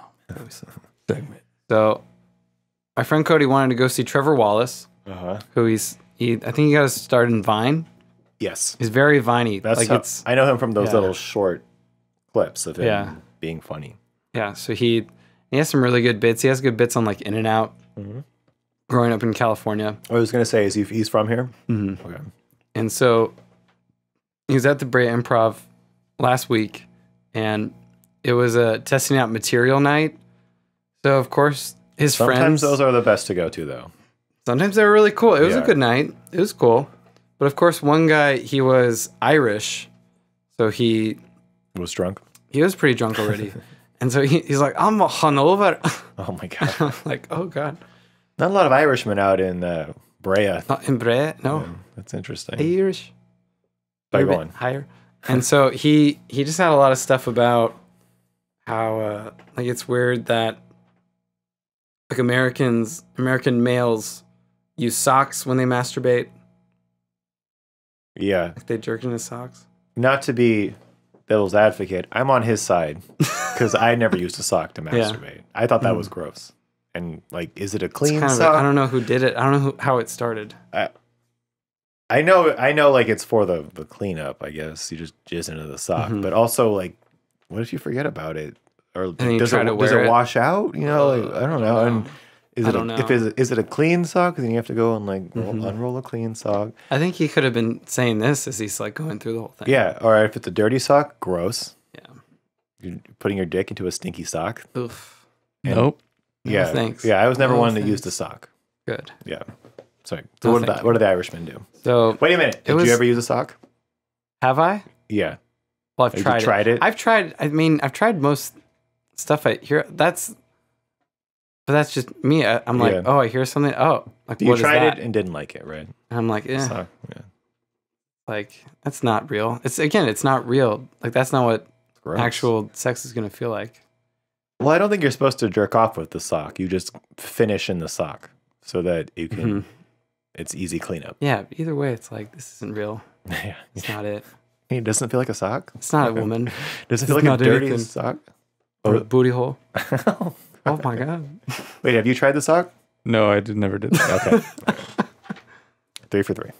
Segment. So my friend Cody wanted to go see Trevor Wallace, who I think he got his start in Vine. Yes. He's very viney. That's like how, it's I know him from those yeah. little short clips of him Yeah. being funny. Yeah, so he has some really good bits. He has good bits on like In and Out. Growing up in California, I was going to say, is he's from here? Mm-hmm. Okay. and so he was at the Brea Improv last week, and it was a testing out material night. So of course his Sometimes friends. those are the best to go to, though. Sometimes they were really cool. It was a Yeah. good night. It was cool, but of course one guy, he was Irish, so he Was drunk. was pretty drunk already, and so he's like, "I'm hungover." Oh my god. I'm like, "Oh God." Not a lot of Irishmen out in Brea. Not in Brea, no. Yeah, that's interesting. Irish. By Maybe going. higher. And so he just had a lot of stuff about how like it's weird that like American males use socks when they masturbate. Yeah. Like they jerk into socks. Not to be devil's advocate, I'm on his side because I never used a sock to masturbate. I thought that was gross. And like, is it a clean Kind of sock? I don't know who did it. I don't know how it started. I know like it's for the cleanup, I guess. You just jizz into the sock. But also like, what if you forget about it? Or then you does try to it wear it? wash out? You know, like I don't know. And I don't know. is it a clean sock? Then you have to go and like unroll a clean sock. I think he could have been saying this as he's like going through the whole thing. Yeah. Or if it's a dirty sock, gross. Yeah. You're putting your dick into a stinky sock. Oof. Nope. Yeah. thanks. Yeah. I was never No one that thanks. used the sock. Good. Yeah. Sorry. So No, thank what do the Irishmen do? So Wait a minute. Did you ever use a sock? have I? Yeah. Well, I've Have you tried, tried it? I've tried. I mean, I've tried most stuff I hear. But that's just me. I'm like, Yeah. oh, I hear something. Oh, like You what is tried that? it and didn't like it, right? And I'm like, yeah, Sock. Yeah. like that's not real. It's not real. Like that's not what Gross. actual sex is gonna feel like. Well, I don't think you're supposed to jerk off with the sock. You just finish in the sock so that you can. It's easy cleanup. Yeah. Either way, it's like this isn't real. Yeah. It's not it. It doesn't feel like a sock. It's not a woman. Does it feel It's like a not dirty anything. sock? Or a booty hole. Oh my god. Wait, have you tried the sock? No, I never did that. Okay. 3 for 3.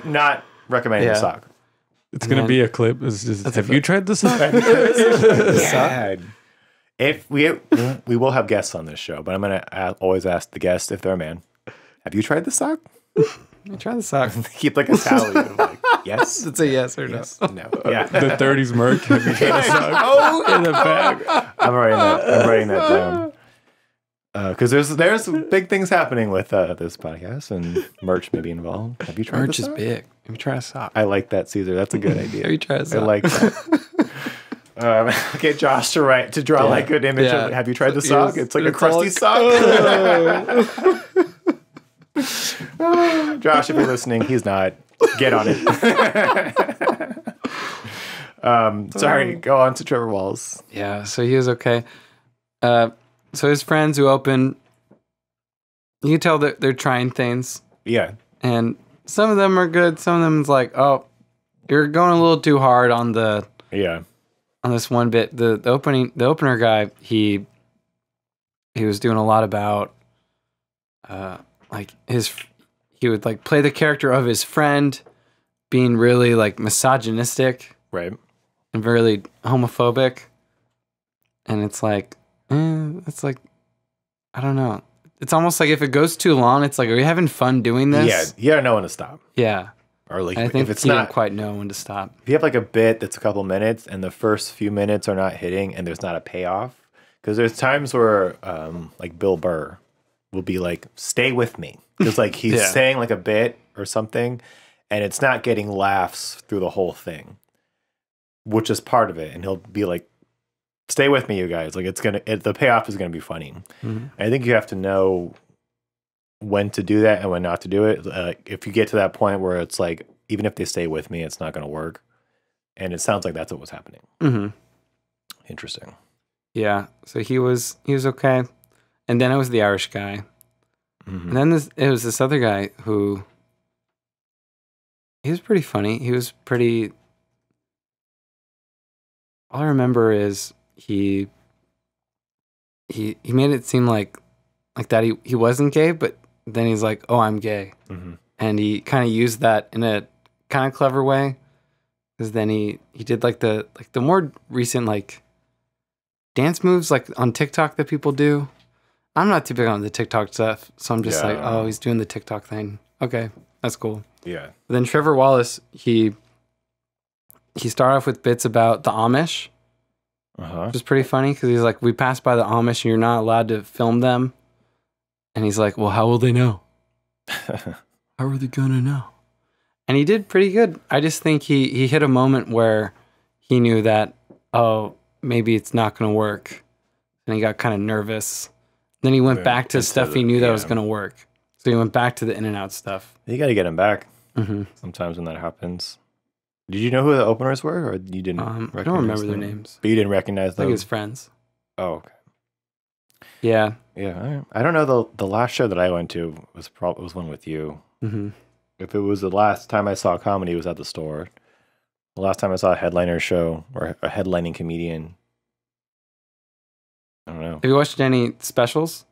Not recommending the Yeah. sock. It's gonna then- be a clip. It's just, have you tried the sock? Yeah. If we will have guests on this show, but I'm gonna always ask the guest if they're a man. Have you tried the sock? Try the sock. Keep like a tally of like yes, It's a yes or no. yes, no. Yeah. The 30s merc. Have you tried the sock? Oh, In the bag. I'm writing that down. Because there's big things happening with this podcast and merch may be involved. Have you tried Merch the is sock? big. Have you tried a sock? I like that, Caesar. That's a good idea. Have you tried a I sock? like that. Get Josh to draw like an image Yeah. of. Have you tried the Yes. sock? It's like a It's all crusty like- sock. Josh, if you're listening, he's not. Get on it. Sorry. Go on to Trevor Wallace. Yeah, so he was okay. So his friends who open, you can tell that they're trying things, Yeah. and some of them are good. Some of them's like, oh, you're going a little too hard on Yeah. this one bit. The opener guy, he was doing a lot about, like he would like play the character of his friend, being really like misogynistic Right. and very homophobic, and it's like, it's like, I don't know. It's almost like if it goes too long, it's like, are you having fun doing Yeah. this? You gotta know when to stop. Yeah. Or like I think if it's he not didn't quite know when to stop. if you have like a bit that's a couple minutes and the first few minutes are not hitting and there's not a payoff, because there's times where like Bill Burr will be like, stay with me, because like he's Yeah. saying like a bit or something and it's not getting laughs through the whole thing, which is part of it, and he'll be like, stay with me, you guys, like the payoff is gonna be funny. I think you have to know when to do that and when not to do it. If you get to that point where it's like, even if they stay with me, it's not going to work. And it sounds like that's what was happening. Mm-hmm. Interesting. Yeah. So he was okay. And then it was the Irish guy. Mm-hmm. And then it was this other guy who, he was pretty funny. He was pretty, all I remember is he made it seem like that he wasn't gay, but then he's like, oh, I'm gay. Mm-hmm. And he kind of used that in a kind of clever way. Because then he did like the more recent like dance moves like on TikTok that people do. I'm not too big on the TikTok stuff, so I'm just like, oh, he's doing the TikTok thing. Okay, that's cool. Yeah. But then Trevor Wallace, he started off with bits about the Amish, which is pretty funny because he's like, we passed by the Amish and you're not allowed to film them. And he's like, well, how will they know? How are they gonna know? And he did pretty good. I just think he hit a moment where he knew that, oh, maybe it's not gonna work. And he got kind of nervous. Then he went back to stuff he knew that was gonna work. So he went back to the In-N-Out stuff. You got to get him back. Mm-hmm. Sometimes when that happens. Did you know who the openers were, or you didn't? I don't remember their names. But you didn't recognize them. I think his friends. Oh, okay. Yeah. Yeah, all right. I don't know. The last show that I went to was one with you. Mm-hmm. If it was the last time I saw comedy, it was at the store. The last time I saw a headliner show or a headlining comedian, I don't know. Have you watched any specials?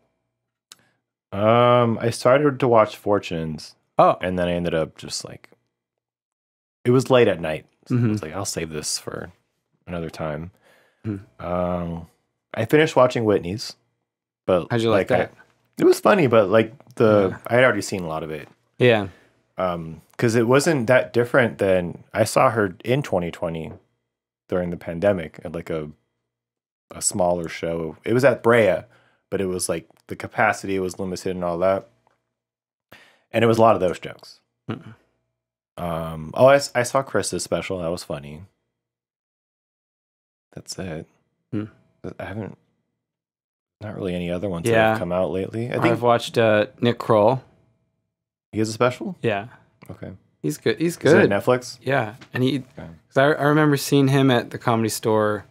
I started to watch Fortunes. Oh. And then I ended up just like, it was late at night. So Mm-hmm. I was like, I'll save this for another time. Mm-hmm. I finished watching Whitney's, but how'd you like that? It was funny, but like I had already seen a lot of it. Yeah. Because it wasn't that different than I saw her in 2020 during the pandemic at like a smaller show. It was at Brea, but it was like the capacity was limited and all that. And it was a lot of those jokes. Mm-mm. I saw Chris's special. That was funny. That's it. I haven't, not really any other ones that have come out lately. I've watched Nick Kroll. He has a special? Yeah. Okay. He's good. He's Is it good. Netflix? Yeah. And cause I remember seeing him at the Comedy Store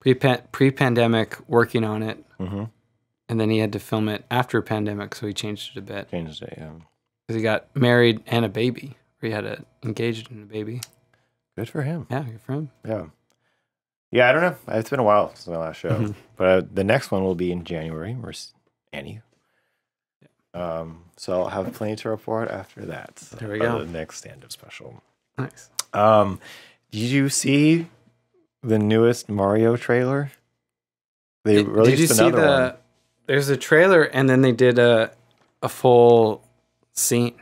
pre-pandemic working on it. Mm-hmm. And then he had to film it after pandemic, so he changed it a bit. Changed it, yeah. Because he got married and a baby. Or he had engaged in a baby. Good for him. Yeah, good for him. Yeah. Yeah, I don't know. It's been a while since my last show. Mm-hmm. But the next one will be in January. Where's Annie? So I'll have plenty to report after that. There we go. The next stand-up special. Nice. Did you see the newest Mario trailer? They released did you see another one. There's a trailer, and then they did a full scene.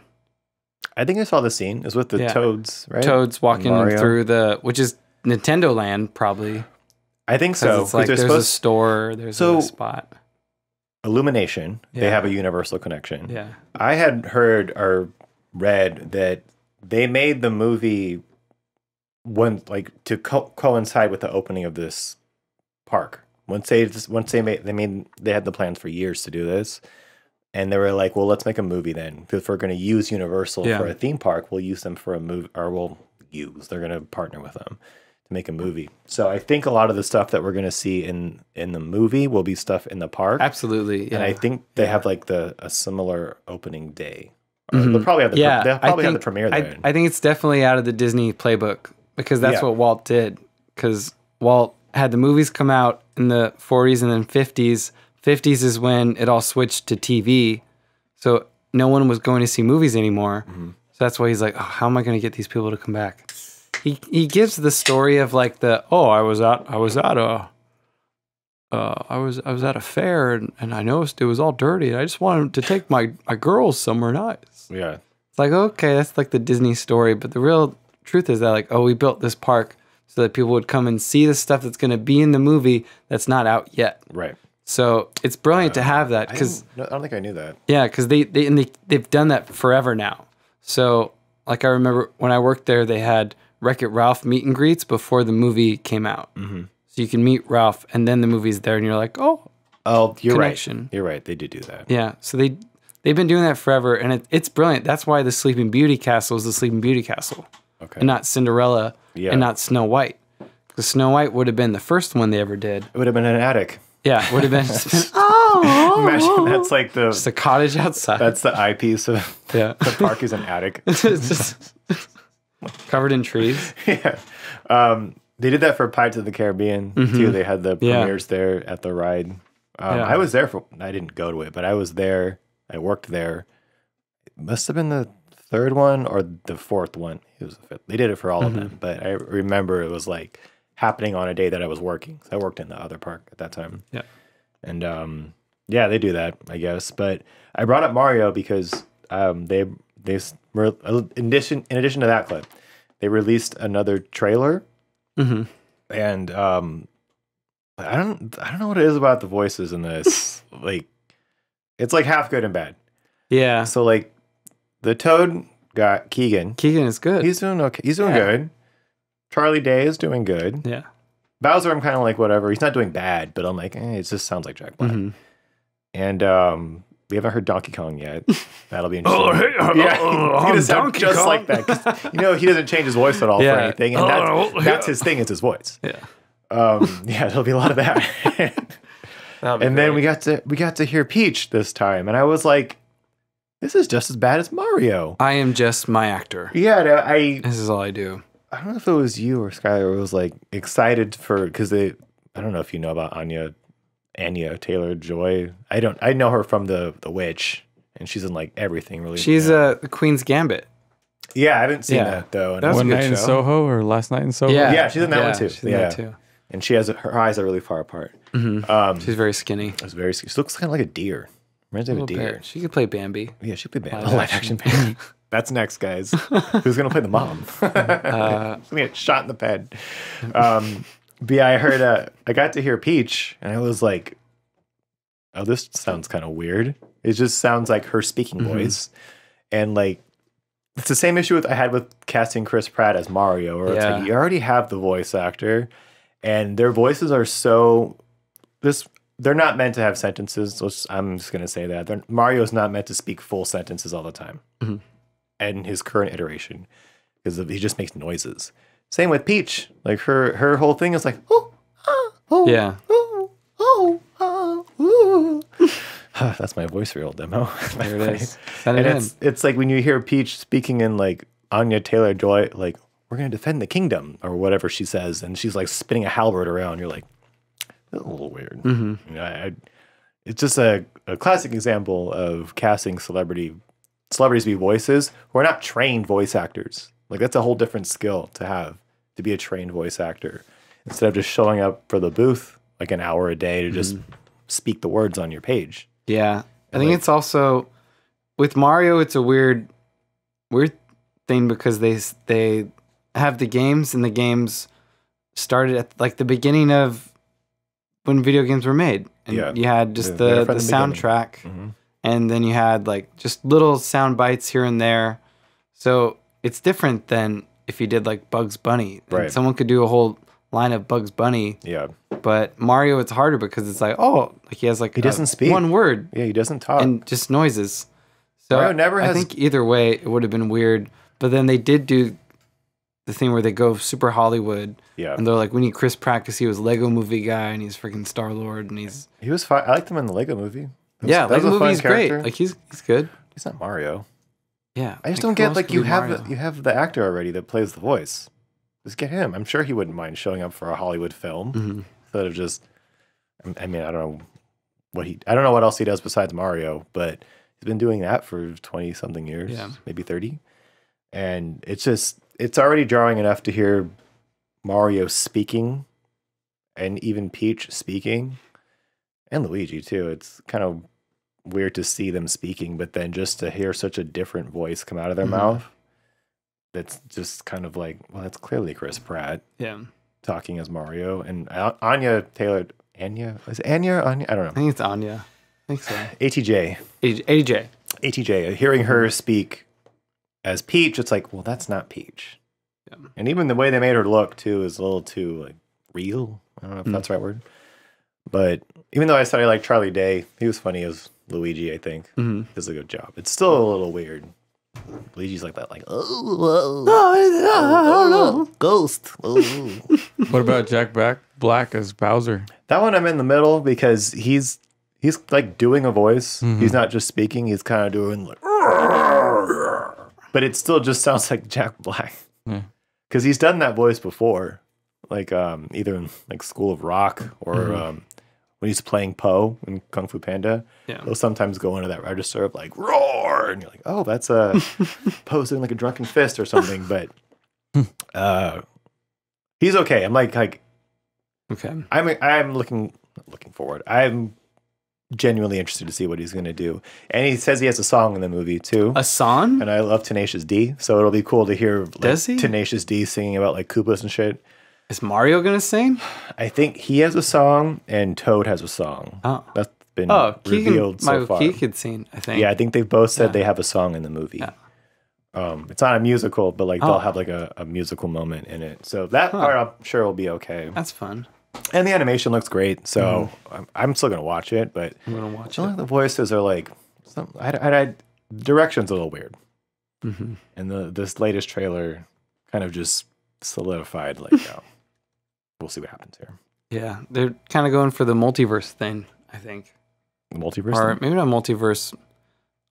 I think I saw the scene. It was with the Toads, right? Toads walking Mario. through which is Nintendo Land, probably. I think so. It's like there's a store, there's a spot. Illumination, they have a universal connection. Yeah. I had heard or read that they made the movie to coincide with the opening of this park. They had the plans for years to do this, and they were like, well, let's make a movie then. If we're going to use Universal for a theme park, we'll use them for a movie, or they're going to partner with them to make a movie. So I think a lot of the stuff that we're going to see in the movie will be stuff in the park. Absolutely, yeah. And I think they have like a similar opening day. They'll probably have the premiere there. I think it's definitely out of the Disney playbook because that's what Walt did. Because Walt had the movies come out in the 40s and then 50s. 50s is when it all switched to TV. So no one was going to see movies anymore. Mm-hmm. So that's why he's like, oh, how am I going to get these people to come back? He gives the story of like I was at a fair and I noticed it was all dirty. And I just wanted to take my girls somewhere nice. Yeah. It's like, okay, that's like the Disney story. But the real truth is that like, we built this park so that people would come and see the stuff that's going to be in the movie that's not out yet. Right. So it's brilliant to have that because I don't think I knew that. Yeah, because they've done that forever now. So like I remember when I worked there, they had Wreck-It Ralph meet and greets before the movie came out. Mm-hmm. So you can meet Ralph and then the movie's there and you're like, oh, you're connection. Right. You're right. They did do that. Yeah. So they've been doing that forever and it's brilliant. That's why the Sleeping Beauty Castle is the Sleeping Beauty Castle. Okay. And not Cinderella Yeah. and not Snow White. Because Snow White would have been the first one they ever did. It would have been an attic. Yeah, it would have been Imagine that's like just a cottage outside. that's the eyepiece of Yeah. the park is an attic. It's just covered in trees. Yeah. They did that for Pirates of the Caribbean too. They had the premieres there at the ride. I was there I didn't go to it, but I was there. I worked there. It must have been the third one or the fourth one. It was the fifth. They did it for all of them, but I remember it was like happening on a day that I was working. So I worked in the other park at that time. Yeah. And yeah, they do that, I guess. But I brought up Mario because they were in addition to that clip, they released another trailer. And I don't know what it is about the voices in this. Like, it's like half good and bad. Yeah. So like the Toad got Keegan. Keegan is good. He's doing okay. He's doing good. Charlie Day is doing good. Yeah. Bowser, I'm kind of like whatever. He's not doing bad, but I'm like, it just sounds like Jack Black. And we haven't heard Donkey Kong yet. That'll be interesting. Yeah, he's gonna sound just Kong. Like that. 'Cause, you know, he doesn't change his voice at all for anything, and that's his thing. It's his voice. Yeah. Yeah, there'll be a lot of that. And then we got to hear Peach this time, and I was like, this is just as bad as Mario. I am just my actor. Yeah, This is all I do. I don't know if it was you or Skylar who was like excited because I don't know if you know about Anya Taylor-Joy. I know her from the Witch, and she's in like everything really. She's the Queen's Gambit. Yeah, I haven't seen that though. That was One a good Night in show. Soho or Last Night in Soho? Yeah, she's in that one too. She's in that too. And she has her eyes are really far apart. She's very skinny. She looks kind of like a deer. Reminds me of a deer. Bit. She could play Bambi. Yeah, she played Bambi. Live action Bambi. That's next, guys. Who's gonna play the mom? She's gonna get shot in the head. But yeah, I heard. I got to hear Peach, and I was like, "Oh, this sounds kind of weird." It just sounds like her speaking voice, and like it's the same issue I had with casting Chris Pratt as Mario, where it's like you already have the voice actor, and their voices are so they're not meant to have sentences. So I'm just gonna say that Mario's not meant to speak full sentences all the time. And his current iteration, because he just makes noises. Same with Peach. Like her whole thing is like, Yeah. That's my voice reel demo. There it is. And it's like when you hear Peach speaking in like Anya Taylor-Joy, like, we're gonna defend the kingdom or whatever she says, and she's like spinning a halberd around. You're like, that's a little weird. You know, it's just a classic example of casting celebrities to be voices who are not trained voice actors. Like, that's a whole different skill to be a trained voice actor, instead of just showing up for the booth like an hour a day to just speak the words on your page. Yeah. I think it's also with Mario, it's a weird thing because they have the games, and the games started at like the beginning of when video games were made. And you had just the soundtrack. And then you had like just little sound bites here and there. So it's different than if you did like Bugs Bunny. Right. Someone could do a whole line of Bugs Bunny. Yeah. But Mario, it's harder because it's like, like he has like he doesn't speak one word. Yeah, he doesn't talk. And just noises. So Mario never has. I think either way it would have been weird. But then they did do the thing where they go super Hollywood. Yeah. And they're like, we need Chris Pratt because he was Lego Movie guy and he's freaking Star-Lord and he was fine. I liked him in the Lego Movie. Lego Movie's great. Like he's good. He's not Mario. Yeah. I just don't get like you have the actor already that plays the voice. Just get him. I'm sure he wouldn't mind showing up for a Hollywood film instead of just. I mean, I don't know what else he does besides Mario, but he's been doing that for 20 something years, maybe 30, and it's already jarring enough to hear Mario speaking, and even Peach speaking, and Luigi too. It's kind of weird to see them speaking, but then just to hear such a different voice come out of their mouth. That's just kind of like, well, that's clearly Chris Pratt. Yeah. Talking as Mario. And Anya Taylor. Is it Anya or Anya? I don't know. I think it's Anya. I think so. ATJ. ATJ. Hearing her speak as Peach, it's like, well, that's not Peach. Yeah. And even the way they made her look, too, is a little too, like, real. I don't know if that's the right word. But even though I said I like Charlie Day, he was funny as Luigi, I think. Does a good job. It's still a little weird. Luigi's like that, like oh, ghost. Oh. What about Jack Black as Bowser? That one I'm in the middle because he's like doing a voice. Mm-hmm. He's not just speaking. He's kind of doing like, but it still just sounds like Jack Black because he's done that voice before, like either in like School of Rock or when he's playing Poe in Kung Fu Panda. Yeah. He'll sometimes go into that register of like roar, and you're like, oh, that's a Poe's doing like a drunken fist or something. But he's okay. I'm like Okay. I'm looking forward. I'm genuinely interested to see what he's going to do. And he says he has a song in the movie too. A song? And I love Tenacious D, so it'll be cool to hear like, Does he? Tenacious D singing about like Koopas and shit. Is Mario gonna sing? I think he has a song and Toad has a song. Oh. That's been Keegan, revealed so far. Keegan could sing, I think. Yeah, I think they've both said they have a song in the movie. Yeah. It's not a musical, but like they'll have like a musical moment in it. So that part I'm sure will be okay. That's fun. And the animation looks great, so I'm still gonna watch it. But I'm gonna watch some it. of the voices are like, direction's a little weird. And this latest trailer kind of just solidified like, we'll see what happens here. Yeah, they're kind of going for the multiverse thing, I think. The multiverse, Or maybe not multiverse.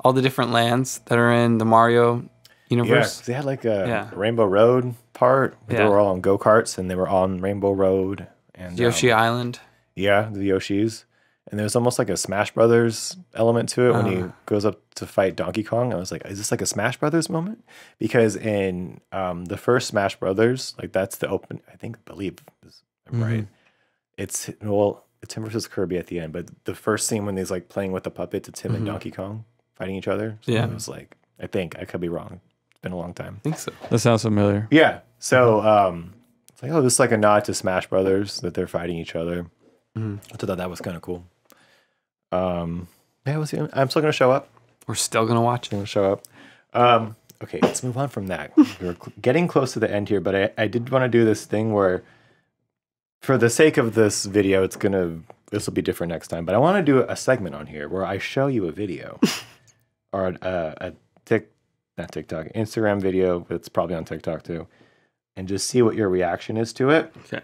All the different lands that are in the Mario universe. 'cause they had like a Rainbow Road part. They were all on go-karts, and they were on Rainbow Road. And Yoshi Island. Yeah, the Yoshis. And there's almost like a Smash Brothers element to it when he goes up to fight Donkey Kong. I was like, is this like a Smash Brothers moment? Because in the first Smash Brothers, like that's the open, I believe, I'm right. It's him versus Kirby at the end, but the first scene when he's like playing with the puppets, it's him and Donkey Kong fighting each other. So it was like, I think, I could be wrong. It's been a long time. I think so. That sounds familiar. Yeah. So it's like, oh, this is like a nod to Smash Brothers that they're fighting each other. I thought that was kind of cool. I'm still gonna show up. We're still gonna watch it. Gonna show up. Okay, let's move on from that. We're getting close to the end here, but I did want to do this thing where, for the sake of this video, this will be different next time. But I want to do a segment on here where I show you a video or not TikTok, Instagram video. But it's probably on TikTok too, and just see what your reaction is to it. Okay.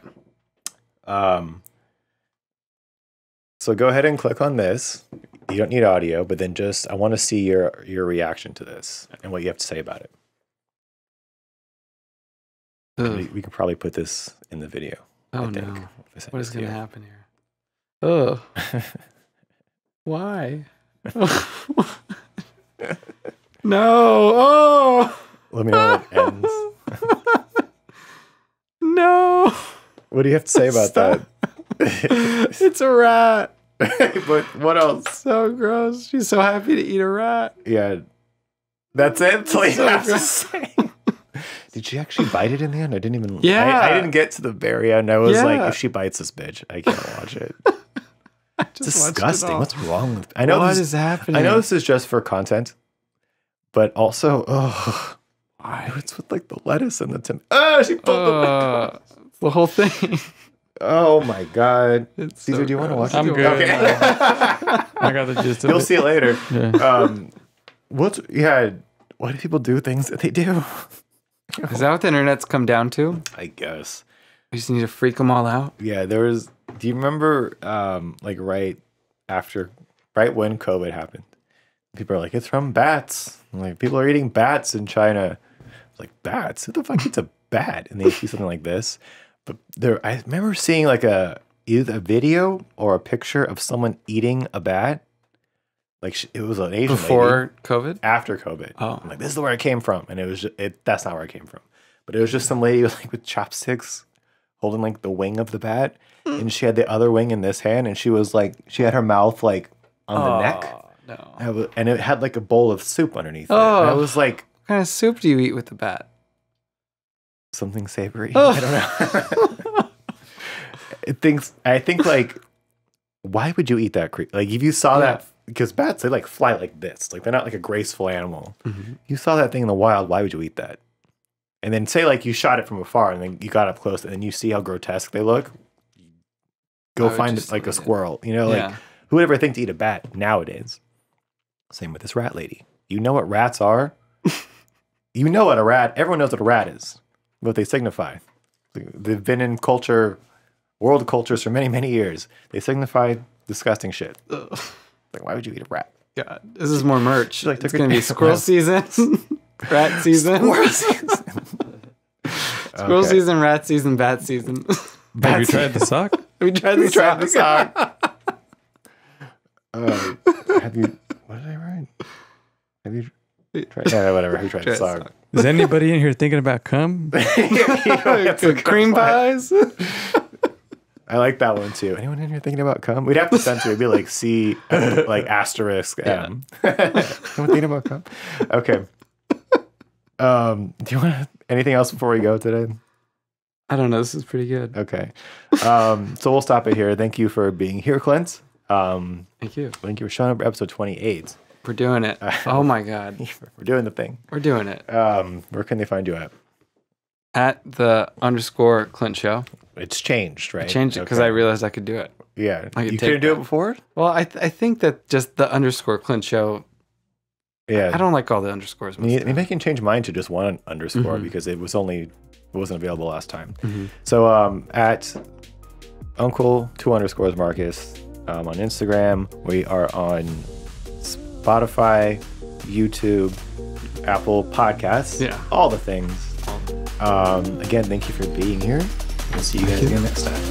So go ahead and click on this. You don't need audio, but then I want to see your reaction to this and what you have to say about it. We could probably put this in the video. Oh I think, no! What is going to happen here? Oh, why? No! Oh, let me know when it ends. No! What do you have to say about that? It's a rat. But what else? So gross. She's so happy to eat a rat. Yeah, that's it. That's all you So have to gross. say. Did she actually bite it in the end? I didn't even. Yeah. I didn't get to the very end. I was Yeah. like, if she bites this bitch, I can't watch it. It's Just watched it disgusting. all. What's wrong with? I know What this is happening? I know this is just for content, but also, Why? it's with like the lettuce and the tomato. Oh, she pulled The whole thing. Oh my god, It's Caesar, so do you want to gross. watch it? I'm good. Okay. I got the gist of You'll it. see it later. Yeah. Why do people do things that they do? Is that what the internet's come down to? I guess. We just need to freak them all out. Yeah, there was. Do you remember, like right when COVID happened? People are like, it's from bats. Like people are eating bats in China. Like bats? Who the fuck eats a bat? And they see something like this. But I remember seeing like either a video or a picture of someone eating a bat. Like it was an Asian Before lady. COVID? After COVID. Oh. I'm like, this is where it came from. And it was that's not where it came from. But it was just some lady with chopsticks holding like the wing of the bat. And she had the other wing in this hand. And she was like, she had her mouth like on the neck. No. And it had like a bowl of soup underneath it. Oh. And I was like, What kind of soup do you eat with the bat? something savory. Oh. I don't know. I think like, why would you eat that? Like if you saw that, because bats, they like fly like this. Like they're not like a graceful animal. You saw that thing in the wild, why would you eat that? And then say like you shot it from afar and then you got up close and then you see how grotesque they look. Go find like a squirrel. You know, like who would ever think to eat a bat nowadays? Same with this rat lady. You know what rats are? you know what a rat, everyone knows what a rat is, what they signify. They've been in culture, world cultures for many, many years. They signify disgusting shit. Like, why would you eat a rat? God, this is more merch. Like, it's going to be squirrel season, rat season. Squirrel season. Squirrel season, rat season, bat season. Have you tried the sock? We tried the sock. Have you, what did I write? Have you tried, yeah, whatever. Who tried the sock? Is anybody in here thinking about cum? Cream pies? I like that one too. Anyone in here thinking about cum? We'd have to censor it. It'd be like C, like asterisk M. Anyone thinking about cum? Okay. Do you want anything else before we go today? I don't know. This is pretty good. Okay. So we'll stop it here. Thank you for being here, Clint. Thank you. Thank you for showing up for episode 28. We're doing it. Oh my God. We're doing the thing. We're doing it. Where can they find you at? At the _ Clint show. It's changed, right? I changed it because I realized I could do it. Yeah. I could You take couldn't do that. it before? Well, I think that just the _ Clint show. Yeah. I don't like all the underscores. Maybe I can change mine to just one underscore because it wasn't available last time. So at Uncle 2_ Marcus on Instagram. We are on Spotify, YouTube, Apple Podcasts. Yeah. All the things. Again, thank you for being here. We'll see you guys again next time.